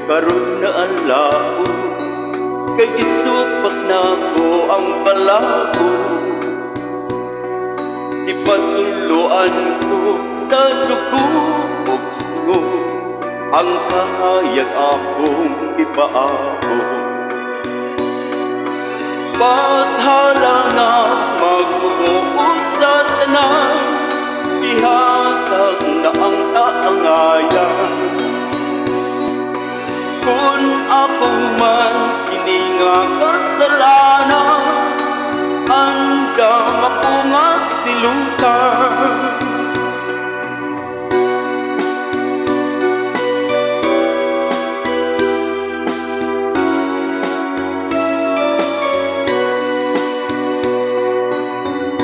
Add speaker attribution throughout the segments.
Speaker 1: karon na alao, kay gisupak na ko ang palako. Ipatuluan ko sa dugo ug singo ang kahayag akong ipaako. Bathala na mag-uot sa tanan, ihatag na ang taangayan. Kung ako man kini nga kasalanan, andam ako nga silutan.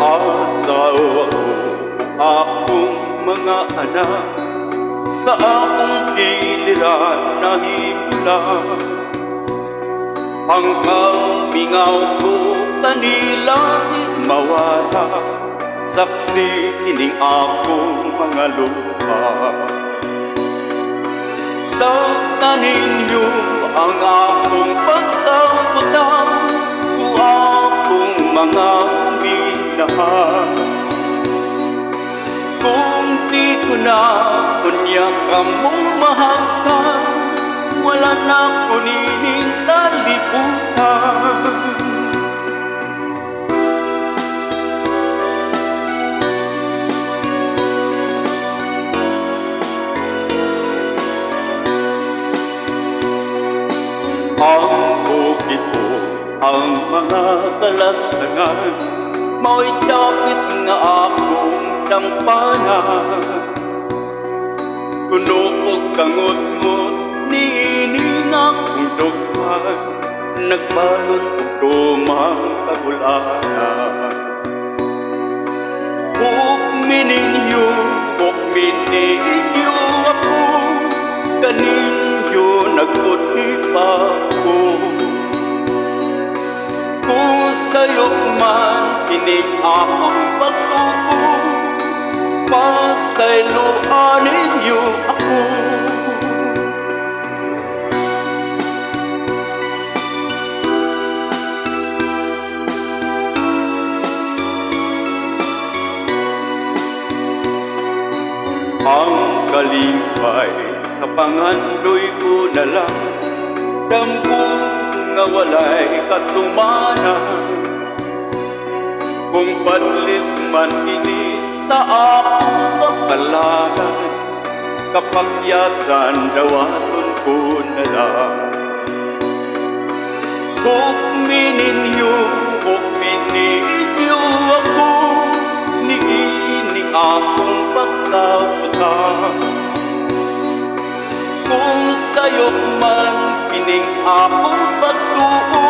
Speaker 1: Asaw ako, akong mga anak, sa akong giliran nahimula. Hanggang mingaw ko kanila di mawala, saksi kining akong mga lupa. Sa kaninyo ang akong pagkabutang, ku akong mga minahal. Kung di ko na kunya kamong mahakan, wala na ko nining kalibutan. Ang bukid ko, ang mga kalasangan, mao'y dapit nga akong dampanan. Kuno og kangot-ngot niining akong dughan, nagbalon og dumang kagulanan. Hukmininyo ako, kaninyo nagputi-pa ko. Kung sa'yo man kinig akong pagtubo, pasayloan ninyo ako. Ang kalipay sa pangandoy ko na lang, dambong nga walay katumanan. Kung padlis man ini sa akong kapalaran, kapakyasan dawaton ko na lang. Hukmininyo ako, niining akong pagkabutang. Kung sa'yo man kining akong pagtuo,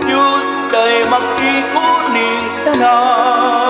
Speaker 1: Diyos kay makikuning tanan.